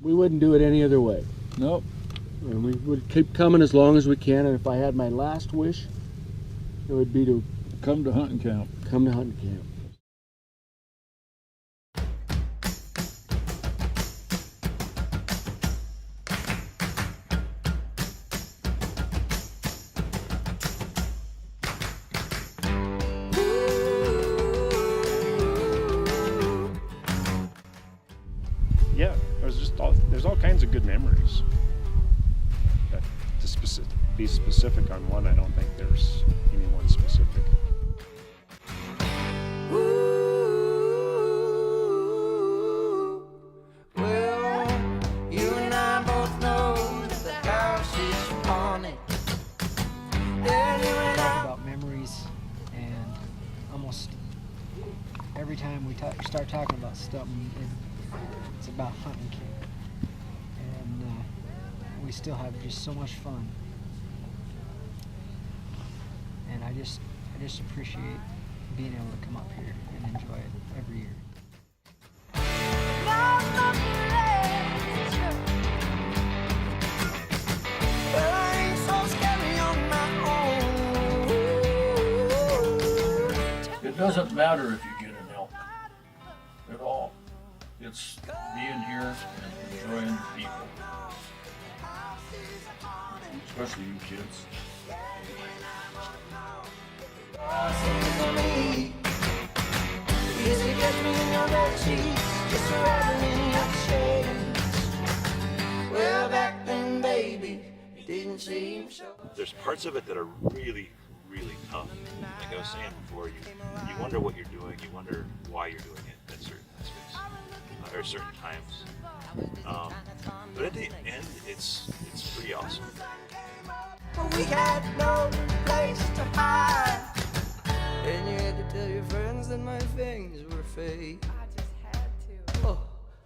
We wouldn't do it any other way. Nope. And we would keep coming as long as we can, and if I had my last wish, it would be to Come to hunting camp. come to hunting camp. Yeah, there's all kinds of good memories. But to be specific on one, I don't think there's any one specific. Well, you and I both know that the house is haunted. Yeah, you and I. About memories, and almost every time we start talking about something, it's about hunting camp, and we still have just so much fun. And I just appreciate being able to come up here and enjoy it every year. Well, I ain't so scary on my own. It doesn't matter if you get an elk at all. It's being here and enjoying the people, especially you kids. Easy to catch me in your bed sheets, just wrapping in your shades. Well, back then, baby, it didn't seem so. There's parts of it that are really, really tough. Like I was saying before, you wonder what you're doing, you wonder why you're doing it at certain aspects, or certain times. But at the end, it's pretty awesome. But we had no place to hide, and you had to tell your friends that my things were fake. I just had to. Oh.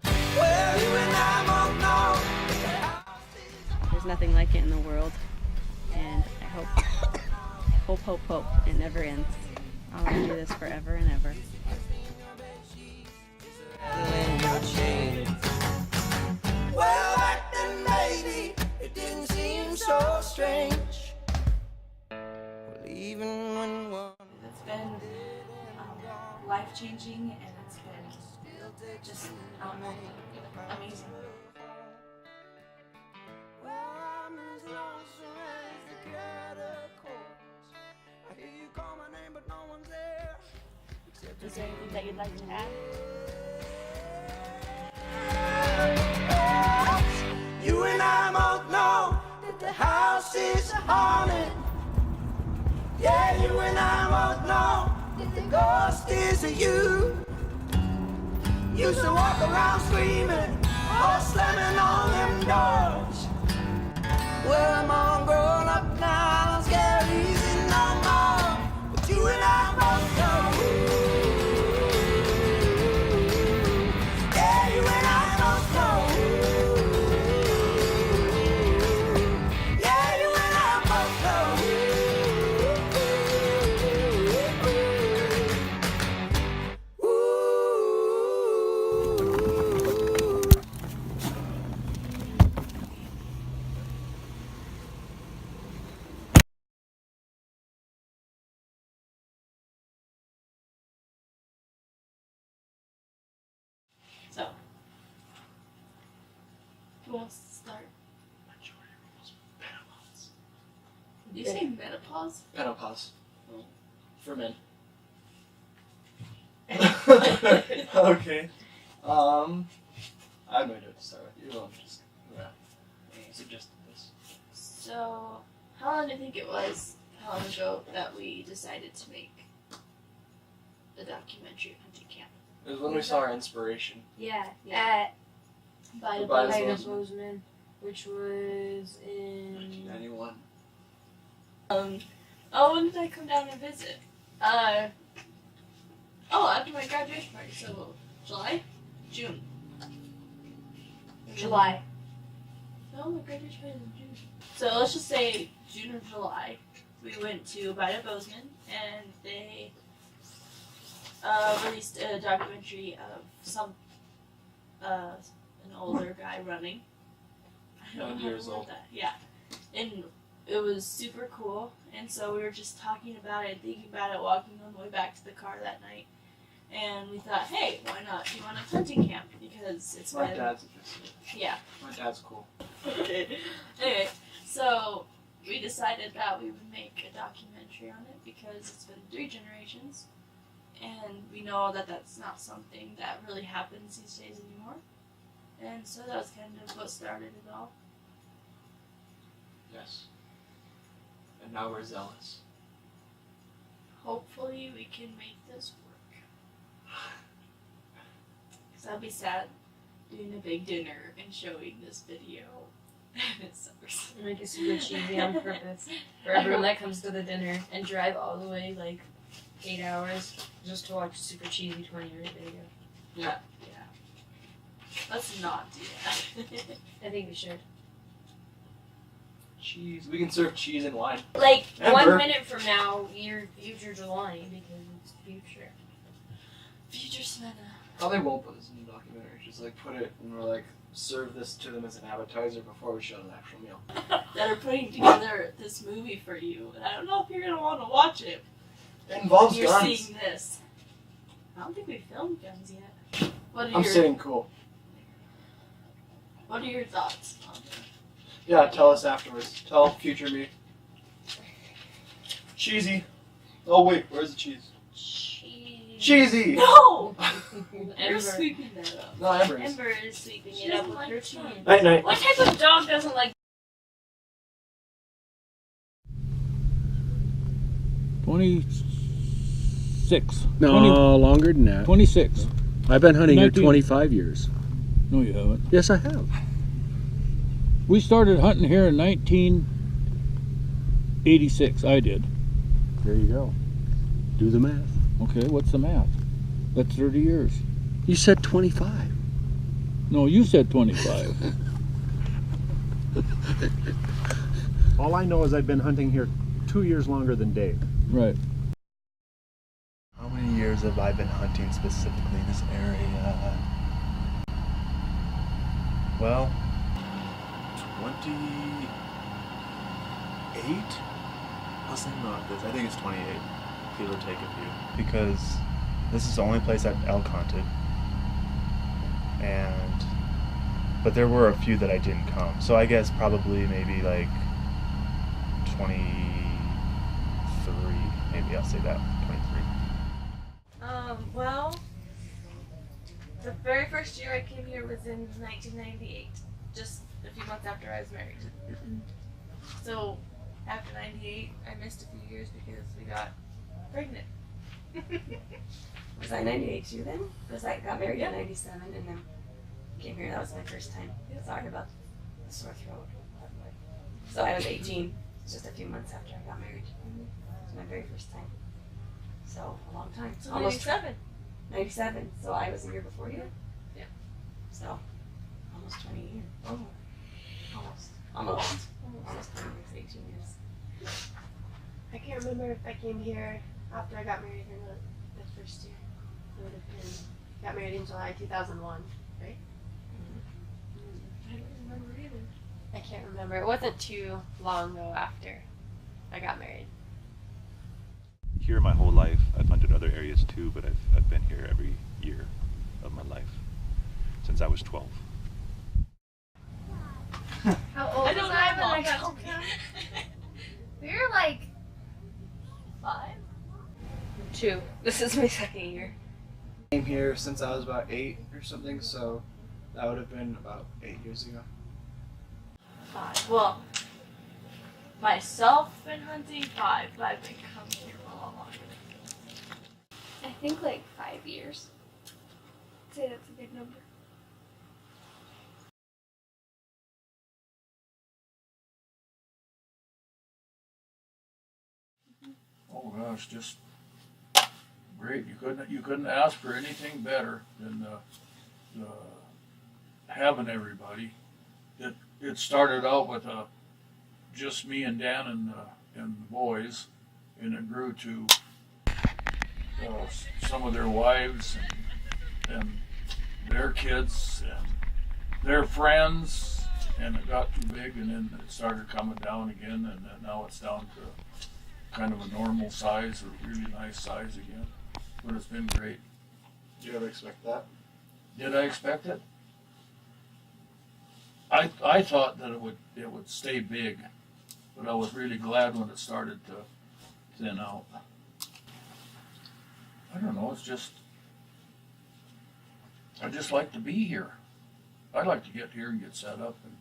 Well, you and I both know. There's nothing like it in the world, and I hope it never ends. I want to do this forever and ever. Well, back then, baby, it didn't seem so strange. Well, even when one. It's been life-changing, and it's been just amazing. Well, I'm as lonesome as the catacombs. I hear you call my name, but no one's there. Is there anything that you'd like to add? You and I both know that the house is haunted. Yeah, you and I both know that the ghost is a you. Used to walk around screaming, or slamming on them doors. Well, I'm all grown up now, I'm scared easy no more. But you and I both know. Yeah, you and I both know. Yeah, you and I both know. So, who wants to start? Did you say menopause? Menopause. For men. Okay. I have no idea what to start with. You just suggested this. So, how long do you think it was, how long ago, that we decided to make the documentary of Hunting Camp? It was when we saw our inspiration. Yeah, Yeah. at Bida Bozeman, which was in 1991. Oh, when did I come down and visit? After my graduation party, so July? June. July. No, my graduation party was in June. So let's just say June or July. We went to Bida Bozeman, and they released a documentary of an older guy running. I don't 9 know how years to word old. that. Yeah, and it was super cool. And so we were just talking about it, thinking about it, walking on the way back to the car that night. And we thought, hey, why not do one at hunting camp? Because it's My been, dad's interested. yeah. My dad's cool. Anyway, so we decided that we would make a documentary on it because it's been 3 generations, and we know that that's not something that really happens these days anymore. And so that was kind of what started it all. Yes. And now we're zealous. Hopefully we can make this work. Because that'd be sad doing a big dinner and showing this video. It sucks. Make it super cheesy on purpose for everyone that comes to the dinner and drive all the way like 8 hours just to watch a super cheesy 20-minute video. Yeah. Let's not do that. I think we should. Cheese. We can serve cheese and wine. Like Ever. 1 minute from now, your future's lying because it's future. Future Smena. Probably won't put this in the documentary. Just like put it and we're like serve this to them as an appetizer before we show the actual meal. That are putting together this movie for you, and I don't know if you're gonna want to watch it. It involves You're guns. seeing this. I don't think we filmed guns yet. What are I'm your saying cool. What are your thoughts on it? Yeah, tell us afterwards. Tell future me. Cheesy. Oh wait, where's the cheese? Cheesy! No! You're Ember. sweeping that up. No, Ember is. Ember is sweeping She it up doesn't with like her fun. chin. Night night. What type of dog doesn't like 26. No, 20 longer than that. 26. I've been hunting here 19. 25 years. No, you haven't. Yes, I have. We started hunting here in 1986. I did. There you go. Do the math. Okay, what's the math? That's 30 years. You said 25. No, you said 25. All I know is I've been hunting here 2 years longer than Dave. Right. How many years have I been hunting specifically in this area? Well, 28? I was thinking about this. I think it's 28, give or take a few. Because this is the only place I've elk hunted. But there were a few that I didn't come. So I guess probably maybe like 23. Maybe I'll say that, 23. well, the very first year I came here was in 1998, just a few months after I was married. So after 98, I missed a few years because we got pregnant. Was I 98 too then? Because I got married in 97 and then came here. That was my first time. Sorry about the sore throat. So I was 18, just a few months after I got married. It was my very first time. So a long time. So 97. 97. So I was a year before you? Yeah. So almost 20 years. Oh. Almost 20 years, 18 years. I can't remember if I came here after I got married or not the first year. It would have been, got married in July 2001, right? I don't remember either. I can't remember. It wasn't too long though after I got married. Here my whole life. I've hunted other areas too, but I've been here every year of my life since I was 12. How old I was don't I know, when I Mom. got to come? We were like 5. 2. This is my second year. Came here since I was about 8 or something, so that would have been about 8 years ago. 5. Well, myself been hunting 5, but I've been coming here a lot longer. I think like 5 years. I'd say that's a good number. Oh gosh, just great. You couldn't ask for anything better than having everybody. It started out with just me and Dan and the boys, and it grew to some of their wives and their kids, they're friends, and it got too big, and then it started coming down again, and then now it's down to kind of a normal size, a really nice size again. But it's been great. Did you ever expect that? Did I expect it? I thought that it would stay big, but I was really glad when it started to thin out. I don't know, I just like to be here. I like to get here and get set up, and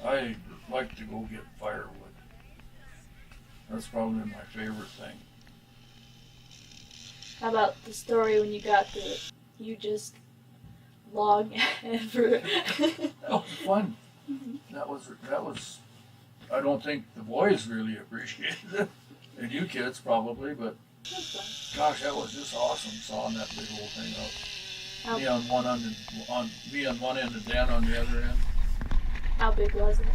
I like to go get firewood. That's probably my favorite thing. How about the story when you got the hugest log ever? That was fun. That was. I don't think the boys really appreciated it, and you kids probably, but gosh, that was just awesome sawing that big old thing up. Me on one end, and Dan on the other end. How big was it?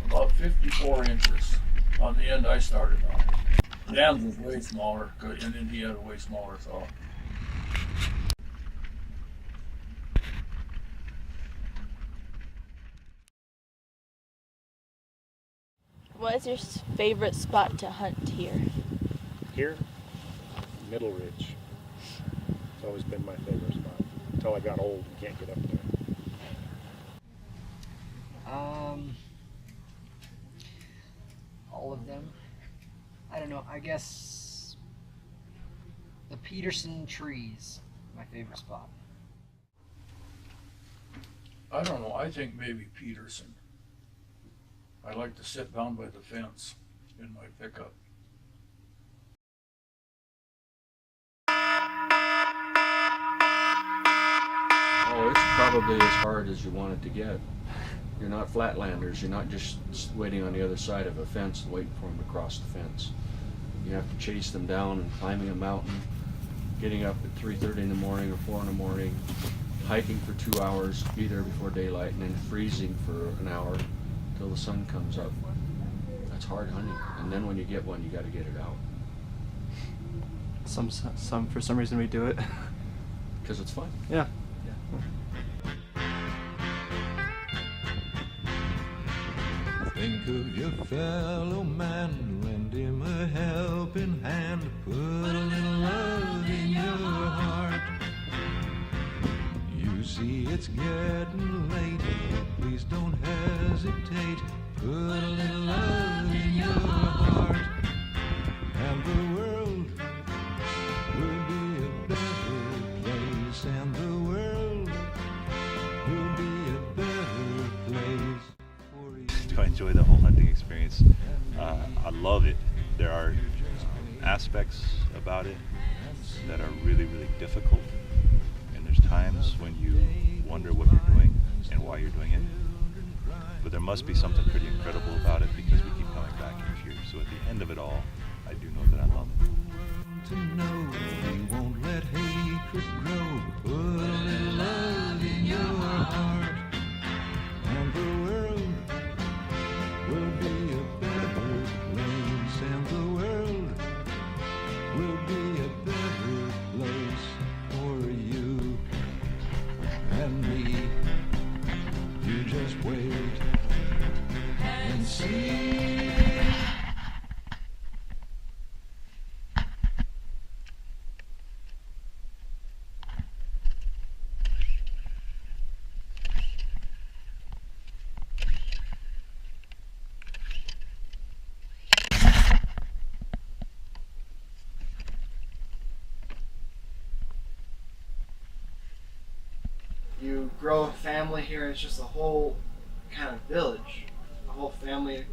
About 54 inches on the end I started on. Dan's was way smaller, and then he had a way smaller saw. What is your favorite spot to hunt here? Here, Middle Ridge. It's always been my favorite spot until I got old and can't get up there. All of them. I don't know. I guess the Peterson trees, my favorite spot. I don't know. I think maybe Peterson. I like to sit down by the fence in my pickup. Oh, it's probably as hard as you want it to get. You're not flatlanders. You're not just waiting on the other side of a fence and waiting for them to cross the fence. You have to chase them down and climbing a mountain, getting up at 3:30 in the morning or 4 in the morning, hiking for 2 hours, be there before daylight, and then freezing for an hour till the sun comes up. That's hard hunting. And then when you get one, you got to get it out. Some for some reason we do it. Because it's fun. Yeah. Think of your fellow man, lend him a helping hand, put a little love in your heart. You see it's getting late, please don't hesitate, put a little love in your heart. And the world will be a better place, and the world will be a better place. Do I enjoy the whole hunting experience? I love it. There are aspects about it that are really, really difficult, and there's times when you wonder what you're doing and why you're doing it. But there must be something pretty incredible about it because we keep coming back here. So at the end of it all, I do know that I love it. To know we won't let hatred grow. Put a little love in your heart, and the world will be a better place, and the world will be a better place for you and me. You just wait and see. You grow a family here, it's just a whole kind of village, a whole family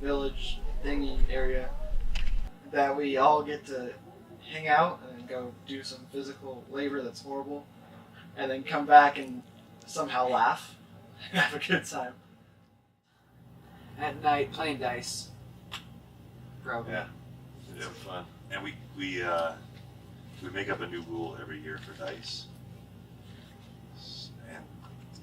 village thingy area that we all get to hang out and go do some physical labor that's horrible, and then come back and somehow laugh and have a good time. At night, playing dice. Probably. Yeah, it's fun. And we make up a new rule every year for dice, and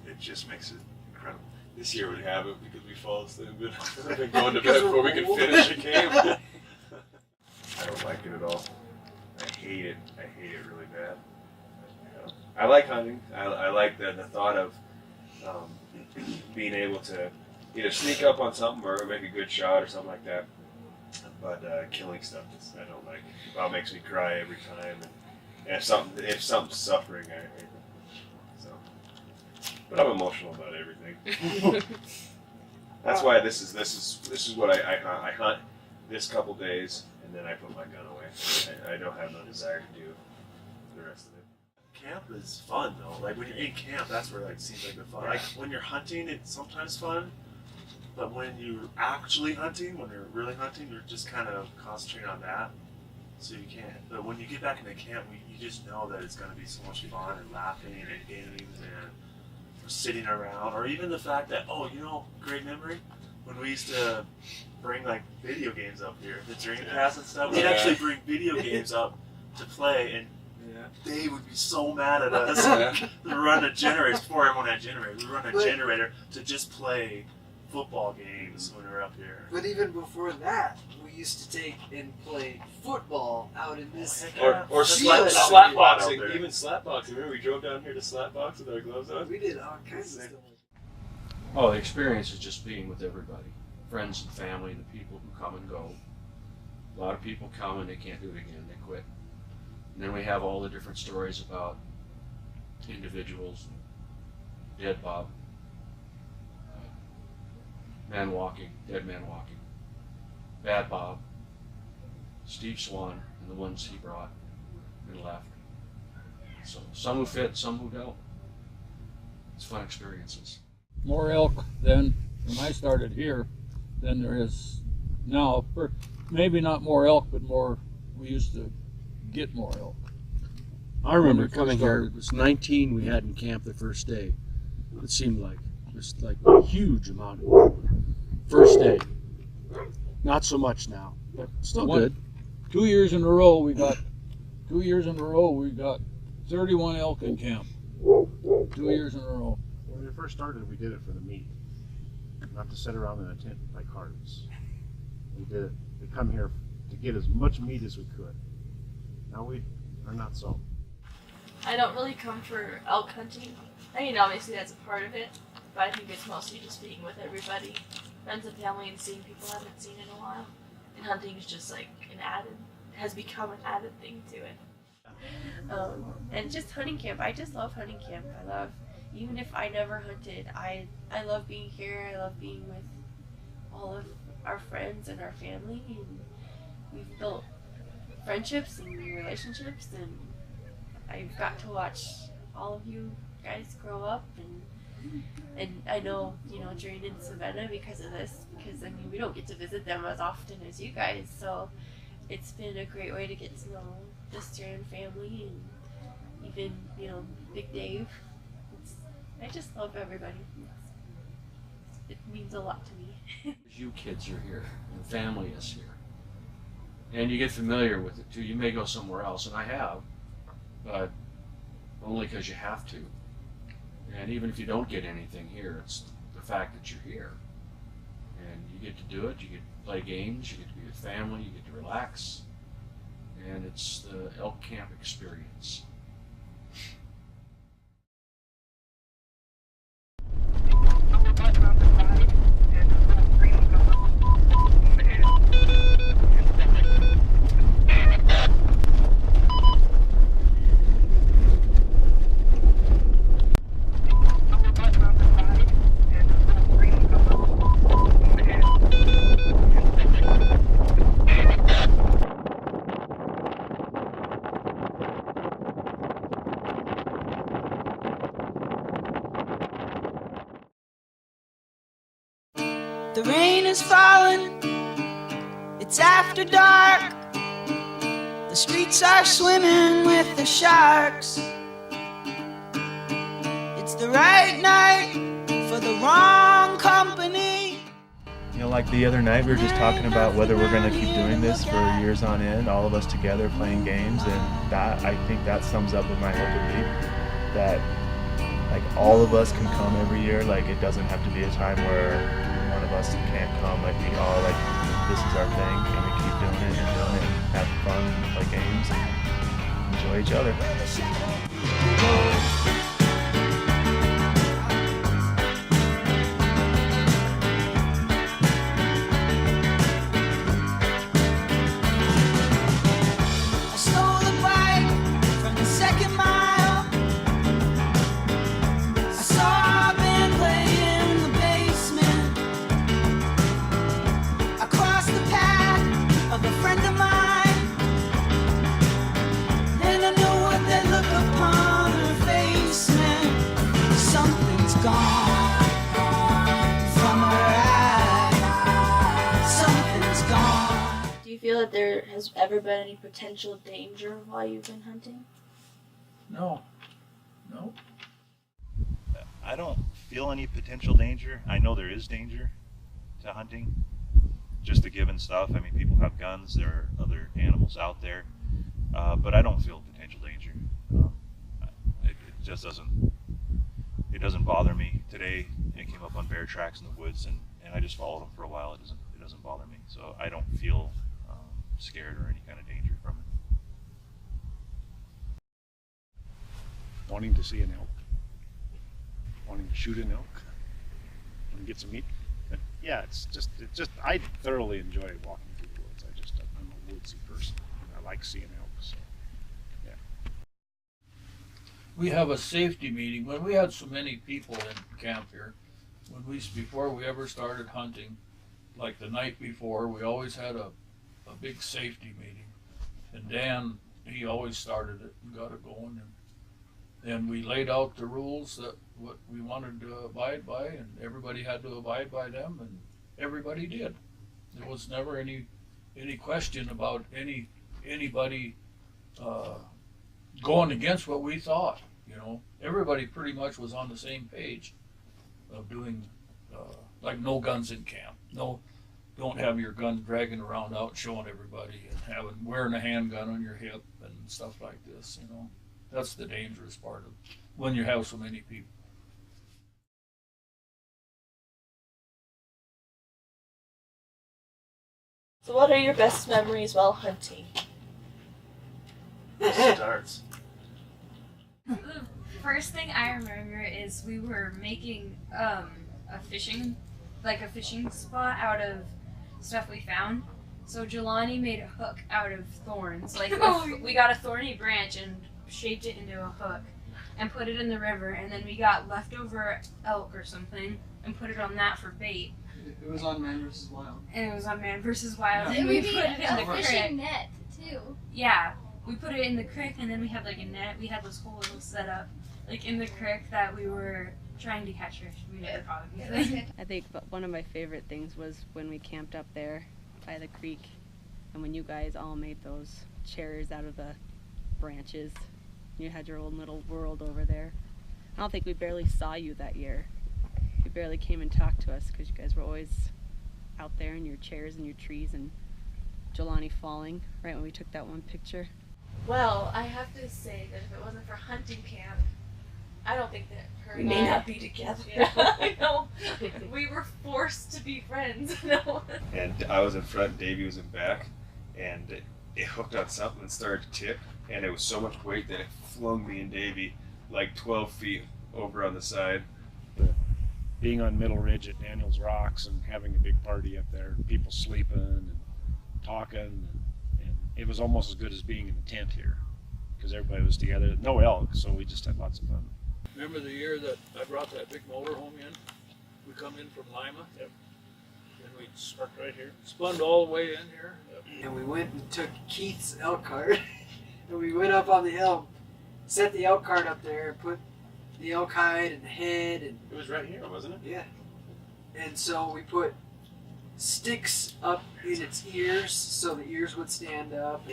it just makes it incredible. This year we haven't because we fall asleep. We've been going to bed before we can finish a game. I don't like it at all. I hate it. I hate it really bad. I like hunting. I like the thought of Being able to either sneak up on something or make a good shot or something like that. But killing stuff, I don't like. It about makes me cry every time. And if something's suffering, I hate it. So, but I'm emotional about everything. That's why this is what I hunt this couple days, and then I put my gun away. I don't have no desire to do the rest of it. Camp is fun though. Like when you're in camp, that's where it seems like the fun. Yeah. Like when you're hunting, it's sometimes fun, but when you're actually hunting, when you're really hunting, you're just kind of concentrating on that, so you can't. But when you get back into camp, you just know that it's going to be so much fun and laughing and games and sitting around, or even the fact that great memory when we used to bring like video games up here, the Dream Pass and stuff. We'd actually bring video games up to play, and they would be so mad at us to run a generator before everyone had generators. We run a generator to just play football games when we were up here. But even before that, we used to take and play football out in this Or field. slapboxing, even slapboxing. Remember we drove down here to slapbox with our gloves on? We did all kinds of stuff. Oh, the experience is just being with everybody, friends and family, the people who come and go. A lot of people come and they can't do it again, they quit. And then we have all the different stories about individuals, dead Bob, man walking, dead man walking, bad Bob, Steve Swan, and the ones he brought and left. So some who fit, some who don't. It's fun experiences. More elk than when I started here than there is now. Maybe not more elk, but more. We used to get more elk. I remember When we first coming here. started. It was 19 we had in camp the first day. It seemed like just like a huge amount of first day. Not so much now, but still good. 2 years in a row we got 31 elk in camp. 2 years in a row. When we first started, we did it for the meat, not to sit around in a tent like hards. We did it. We come here to get as much meat as we could. Now we are not so. I don't really come for elk hunting. I mean, obviously that's a part of it, but I think it's mostly just being with everybody, friends and family, and seeing people I haven't seen in a while. And hunting is just like has become an added thing to it. And just hunting camp. I just love hunting camp. I love, even if I never hunted, I love being here. I love being with all of our friends and our family, and we've built friendships and relationships, and I've got to watch all of you guys grow up, and I know, Drane and Savannah because of this, because I mean we don't get to visit them as often as you guys, so it's been a great way to get to know the Strand family, and even Big Dave. I just love everybody. It means a lot to me. You kids are here, and family is here. And you get familiar with it too. You may go somewhere else, and I have, but only because you have to. And even if you don't get anything here, it's the fact that you're here. And you get to do it, you get to play games, you get to be with family, you get to relax. And it's the elk camp experience. The rain is falling, it's after dark. The streets are swimming with the sharks. It's the right night for the wrong company. Like the other night, we were just talking about whether we're going to keep doing this for years on end, all of us together playing games, and I think that sums up what my hope would be, that like all of us can come every year. Like it doesn't have to be a time where one of us can't come. Like we all this is our thing, and we keep doing it and have fun, play games, and enjoy each other. that there has ever been any potential danger while you've been hunting? No. No. I don't feel any potential danger. I know there is danger to hunting. Just the given stuff. I mean, people have guns. There are other animals out there, but I don't feel potential danger. It just doesn't. It doesn't bother me. Today, it came up on bear tracks in the woods, and I just followed them for a while. It doesn't bother me. So I don't feel scared or any kind of danger from it. Wanting to see an elk, wanting to shoot an elk, and get some meat. But yeah, it's just I thoroughly enjoy walking through the woods. I'm a woodsy person. I like seeing elk. So yeah. We have a safety meeting when we had so many people in camp here. Before we ever started hunting, like the night before, we always had a big safety meeting, and Dan, he always started it and got it going, and we laid out the rules that what we wanted to abide by, and everybody had to abide by them, and everybody did. There was never any question about anybody going against what we thought. You know, everybody pretty much was on the same page of doing like no guns in camp. No, don't have your gun dragging around out showing everybody, and wearing a handgun on your hip and stuff like this. You know, that's the dangerous part of when you have so many people. So what are your best memories while hunting? Starts. The first thing I remember is we were making a fishing spot out of stuff we found. So Jelani made a hook out of thorns. Like we got a thorny branch and shaped it into a hook and put it in the river, and then we got leftover elk or something and put it on that for bait. It was on Man vs. Wild. And it was on Man vs. Wild. And And we we put made it in the a creek. fishing net too. Yeah, we put it in the creek, and then we had like a net. We had this whole little setup, like in the creek that we were trying to catch fish. We never caught anything. I think one of my favorite things was when we camped up there by the creek, and when you guys all made those chairs out of the branches. You had your own little world over there. I don't think we barely saw you that year. You barely came and talked to us because you guys were always out there in your chairs and your trees, and Jelani falling right when we took that one picture. Well, I have to say that if it wasn't for hunting camp, I don't think that her We and may I- not be together. Yeah, I know. We were forced to be friends. No. And I was in front, Davey was in back, and it hooked on something and started to tip, and it was so much weight that it flung me and Davey like 12 feet over on the side. Being on Middle Ridge at Daniels Rocks and having a big party up there, people sleeping and talking, and it was almost as good as being in the tent here because everybody was together. No elk, so we just had lots of fun. Remember the year that I brought that big motorhome in? We come in from Lima. Yep. And we parked right here. Spun all the way in here. And we went and took Keith's elk cart, and we went up on the elk, set the elk cart up there, put the elk hide and the head, and it was right here, wasn't it? Yeah. And so we put sticks up in its ears so the ears would stand up.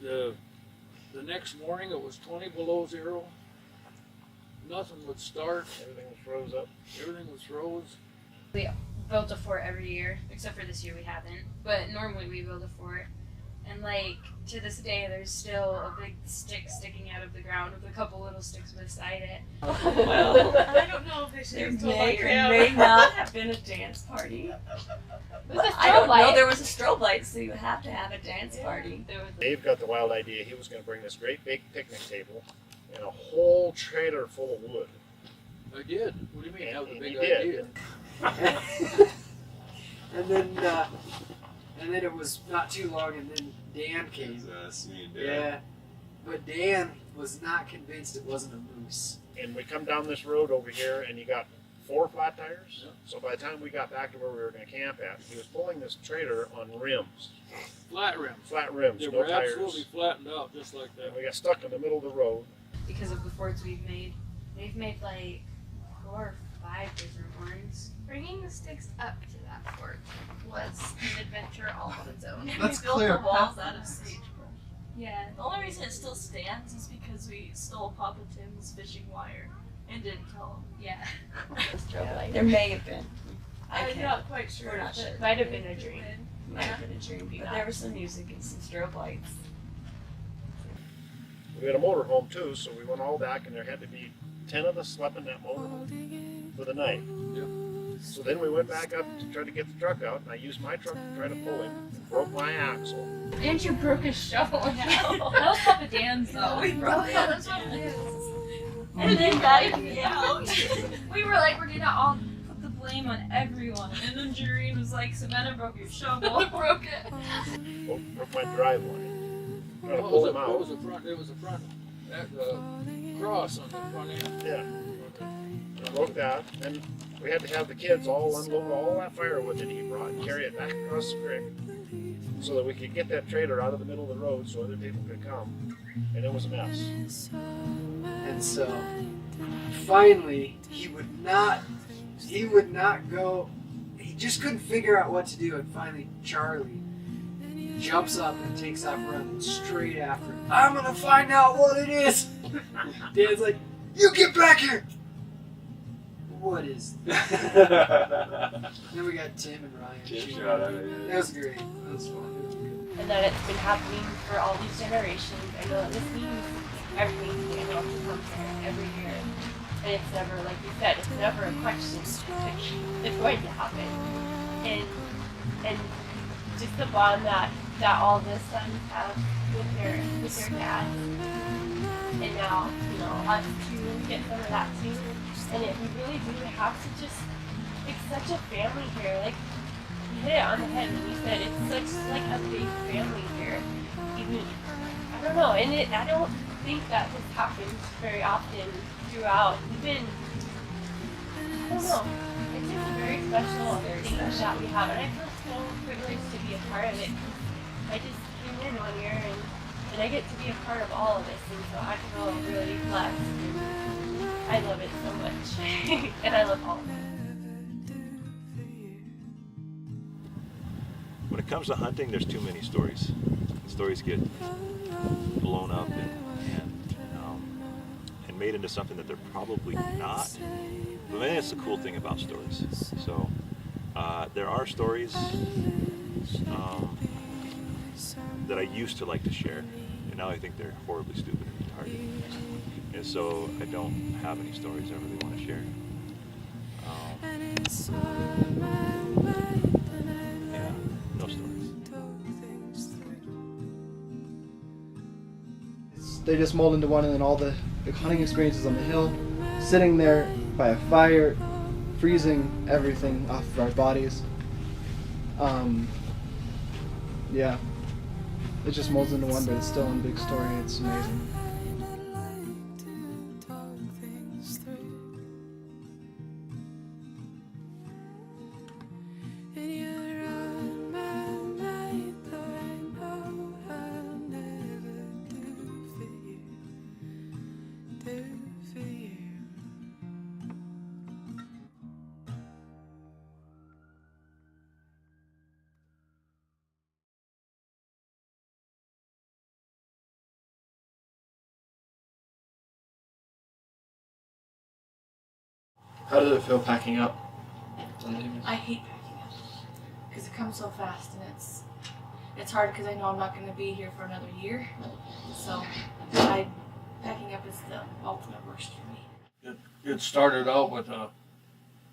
The next morning it was 20 below zero. Nothing would start. Everything was froze up. Everything was froze. We built a fort every year, except for this year we haven't. But normally we build a fort. And like to this day, there's still a big stick sticking out of the ground with a couple little sticks beside it. Well, I don't know if they should there have told may my or grandma. may not have been a dance party. I don't know. There was a strobe light, so you have to have a dance party. Dave got the wild idea. He was going to bring this great big picnic table and a whole trailer full of wood. I did. What do you mean? Have the And big he did. idea? And then it was not too long, and then Dan came. Me and Dad. Yeah, but Dan was not convinced it wasn't a moose. And we come down this road over here, and you got 4 flat tires. So by the time we got back to where we were going to camp at, he was pulling this trailer on rims. Flat rims. Flat rims, They no were tires. absolutely flattened out just like that. And we got stuck in the middle of the road. Because of the forts we've made. We've made like 4 or 5 different ones. bringing the sticks up to that fort was an adventure all on its own. Let's we built clear the walls path. out of sagebrush. Yeah. The only reason it still stands is because we stole Papa Tim's fishing wire and didn't tell him. Yeah. Strobe light. There may have been. I'm not quite sure. We're not but sure. Might have been a dream. Might have been a dream, but there was some music and some strobe lights. We had a motorhome too, so we went all back, and there had to be 10 of us slept in that motorhome for the night. So then we went back up to try to get the truck out, and I used my truck to try to pull him, and broke my axle. And you broke his shovel. That was Papa Dan's though. We broke it. That's what it is. And And then then guided me out. we were like, we're gonna all put the blame on everyone. And then Jareen was like, Savannah broke your shovel. Broke it. Broke my drive line. Trying to What pull was him it? out. What was the front? It was the front cross on the front end. Yeah. Broke that, and we had to have the kids all unload all that firewood that he brought and carry it back across the creek so that we could get that trailer out of the middle of the road so other people could come. And it was a mess. And so finally he would not go, he just couldn't figure out what to do, and finally Charlie jumps up and takes off running straight after him. I'm gonna find out what it is. Dan's like, you get back here. What is that? Then we got Tim and Ryan. Tim shot at it, yeah. That was great. That was fun. It was good. And that it's been happening for all these generations. I know that this means everything to anyone who comes here every year. And it's never, like you said, it's never a question. It's going to happen. And just the bond that all the sons have with their dads. And now, you know, us to get some of that too. And we really do have to just, it's such a family here. Like, you hit it on the head when you said it's such like a big family here. Even, I don't know, and I don't think that this happens very often throughout. Even, I don't know, it's just a very special thing that we have, and I feel so privileged to be a part of it. I just came in one year, and I get to be a part of all of this, and so I feel really blessed. And I love it so much, and I love all of it. When it comes to hunting, there's too many stories. Stories get blown up and made into something that they're probably not. But maybe that's the cool thing about stories. So there are stories that I used to like to share, and now I think they're horribly stupid and retarded. And so I don't have any stories I really want to share. Yeah, no stories. They just mold into one, and then all the hunting experiences on the hill, sitting there by a fire, freezing everything off of our bodies. Yeah, it just molds into one, but it's still one big story. It's amazing. How did it feel packing up? I hate packing up because it comes so fast, and it's hard because I know I'm not going to be here for another year. So packing up is the ultimate worst for me. It started out with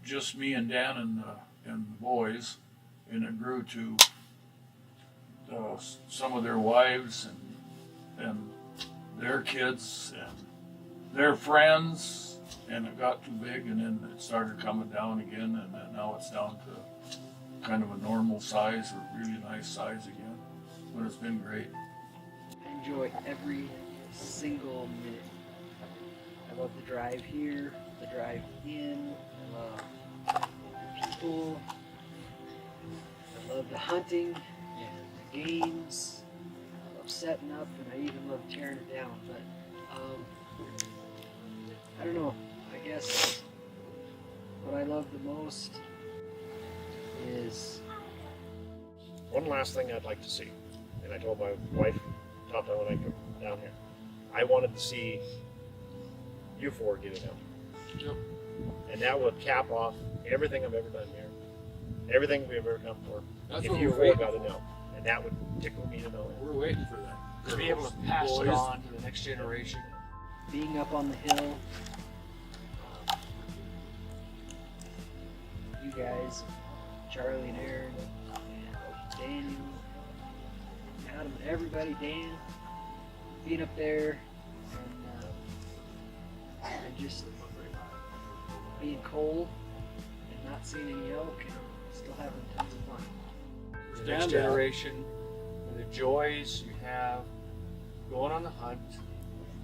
just me and Dan and the boys, and it grew to some of their wives and their kids and their friends. And it got too big, and then it started coming down again, and then now it's down to kind of a normal size, or really nice size again. But it's been great. I enjoy every single minute. I love the drive here, the drive in. I love the people. I love the hunting and the games. I love setting up, and I even love tearing it down. But I don't know. I guess what I love the most is One last thing I'd like to see, and I told my wife, Tata, when I come down here, I wanted to see you four get it out. Yep. And that would cap off everything I've ever done here, everything we've ever come for. That's if what you we're four waiting got it for. out, and that would tickle me to know it. We're waiting for that. To be able to pass it Boys. on to the next generation. being up on the hill. You guys, Charlie and Aaron, and Daniel, Adam, and everybody, Dan, being up there, and just being cold and not seeing any elk and still having tons of fun. The next generation, and the joys you have going on the hunt,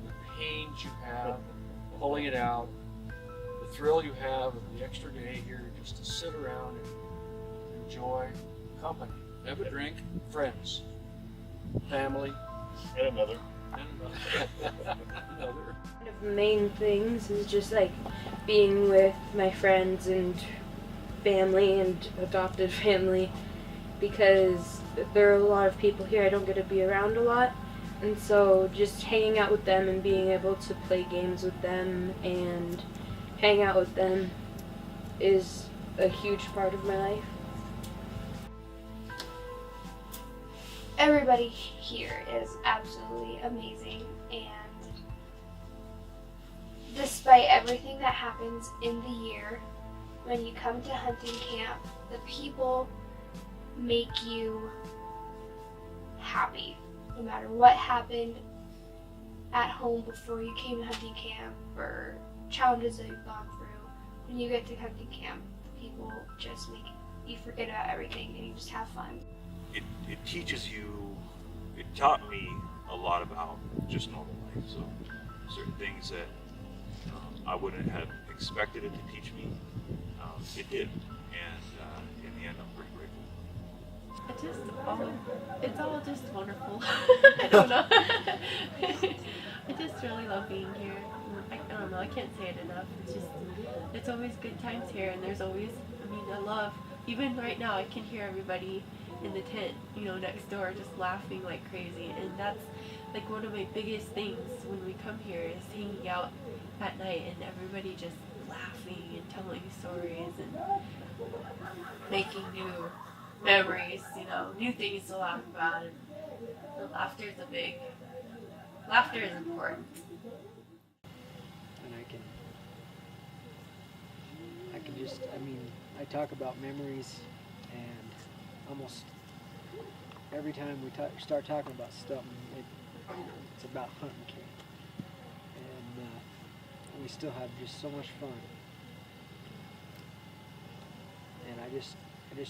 the pains you have pulling it out, the thrill you have of the extra day here just to sit around and enjoy company. Have a drink. Friends, family, and another. Another. One of the main things is just like being with my friends and family and adopted family, because there are a lot of people here I don't get to be around a lot, and so just hanging out with them and being able to play games with them and hang out with them is a huge part of my life. Everybody here is absolutely amazing, and despite everything that happens in the year, when you come to hunting camp, the people make you happy. No matter what happened at home before you came to hunting camp or challenges that you've gone through, when you get to hunting camp, the people just make you forget about everything and you just have fun. It teaches you, it taught me a lot about just normal life. So certain things that I wouldn't have expected it to teach me, it did. And in the end, I'm pretty grateful. It's all just wonderful. I don't know. I just really love being here. I don't know, I can't say it enough. It's always good times here, and there's always, I love, even right now I can hear everybody in the tent, next door just laughing like crazy, and that's like one of my biggest things when we come here is hanging out at night and everybody just laughing and telling stories and making new memories, new things to laugh about, and the laughter is important. And I can just, I talk about memories, and almost every time we start talking about something, it's about hunting camp. And we still have just so much fun. And I just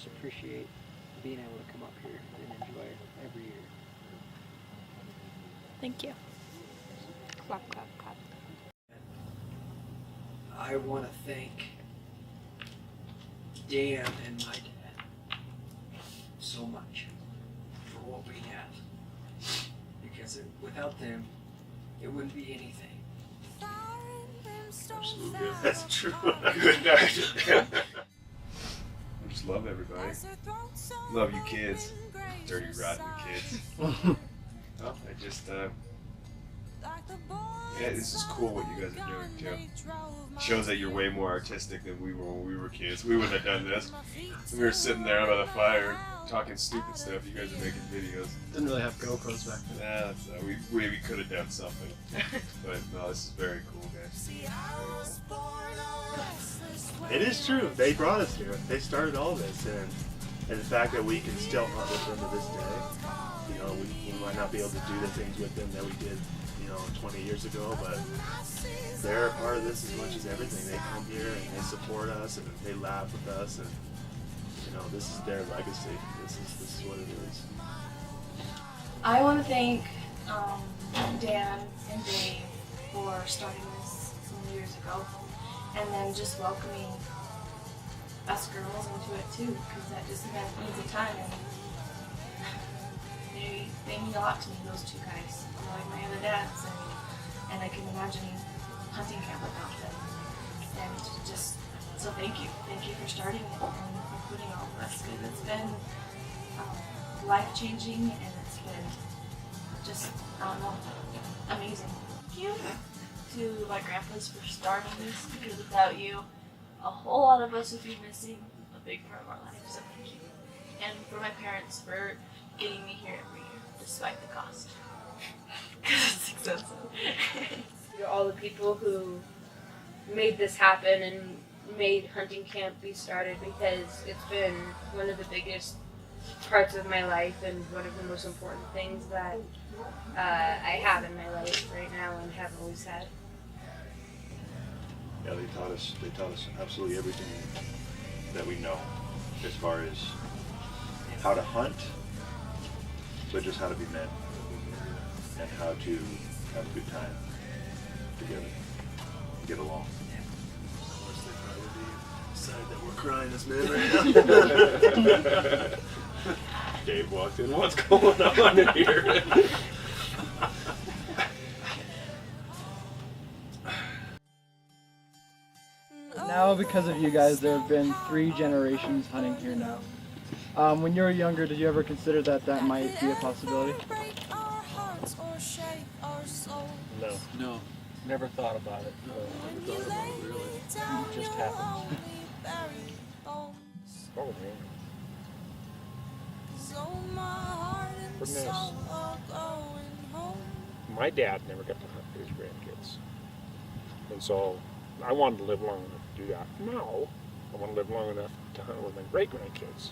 appreciate being able to come up here and enjoy it every year. Thank you. Clap, clap, clap. I want to thank Dan and my dad so much for what we have, because without them, it wouldn't be anything. Absolutely, that's true. Good night. I just love everybody. Love you kids. Dirty, rotten kids. Well, I just, yeah, this is cool what you guys are doing too. Shows that you're way more artistic than we were when we were kids. We wouldn't have done this. We were sitting there by the fire talking stupid stuff. You guys are making videos. Didn't really have GoPros back then. Yeah, we could have done something. But no, this is very cool, guys. It is true. They brought us here. They started all this, and the fact that we can still hunt with them to this day. We might not be able to do the things with them that we did, 20 years ago, but they're a part of this as much as everything. They come here and they support us and they laugh with us, and this is their legacy. This is what it is. I want to thank Dan and Dave for starting this some years ago, and then just welcoming us girls into it too, because that just meant easy time. And they mean a lot to me, those two guys. They're like my other dads, and I can imagine hunting camp without them. And just so thank you for starting it, and including all of us, because it's been life changing and it's been just, I don't know, amazing. Thank you to my grandpas for starting this, because without you, a whole lot of us would be missing a big part of our lives. So thank you. And for my parents for getting me here every year, despite the cost. Because it's expensive. To all the people who made this happen and made hunting camp be started, because it's been one of the biggest parts of my life and one of the most important things that I have in my life right now and have always had. Yeah, they taught us absolutely everything that we know as far as how to hunt, but just how to be men and how to have a good time together, get along. Sorry that we're crying as men right now. Dave walked in. What's going on in here? Now, because of you guys, there have been 3 generations hunting here now. When you were younger, did you ever consider that might be a possibility? No. No, never thought about it. Never thought about it, really. It just happened. Oh man. Pretty nice. My dad never got to hunt with his grandkids. And so I wanted to live long enough to do that. Now I want to live long enough to hunt with my great grandkids.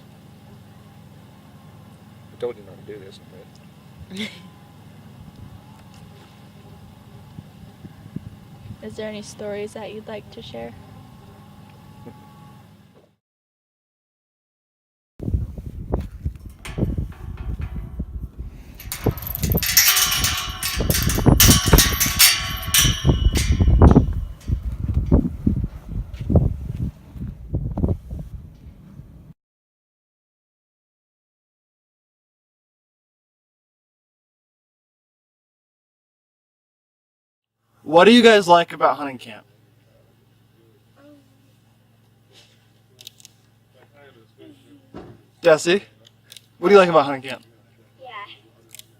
I told you not to do this, but Is there any stories that you'd like to share? What do you guys like about hunting camp? Desi, what do you like about hunting camp?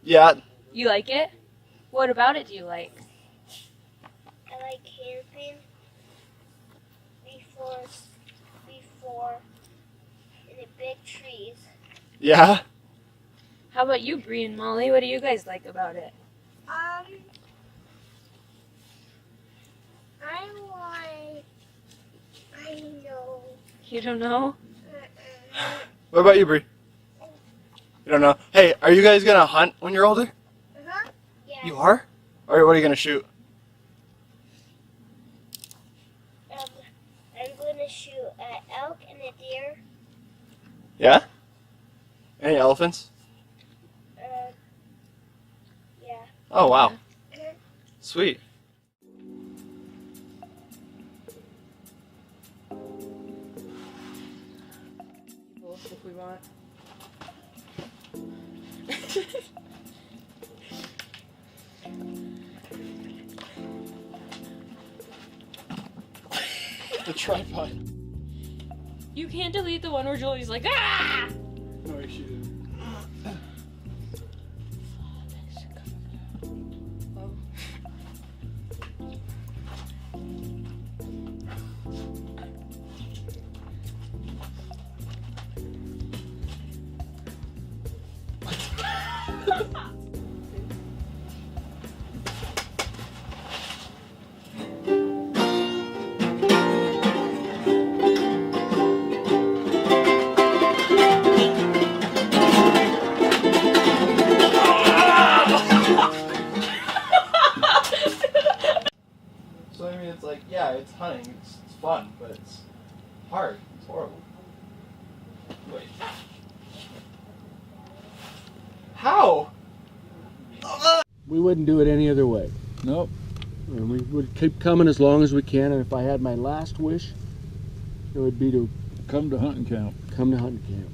Yeah. You like it? What about it do you like? I like camping before in the big trees. Yeah? How about you, Bree and Molly? What do you guys like about it? I know. You don't know? What about you, Bree? You don't know? Hey, are you guys gonna hunt when you're older? Yeah. You are? Or what are you gonna shoot? I'm gonna shoot an elk and a deer. Yeah? Any elephants? Yeah. Oh, wow. Sweet. If we want. The tripod. You can't delete the one where Julie's like, ah! No, you should. So I mean, it's like, yeah, it's hunting, it's fun, but it's hard, it's horrible. Wait. How? We wouldn't do it any other way. Nope. And we would keep coming as long as we can, and if I had my last wish, it would be to Come to hunting camp. come to hunting camp.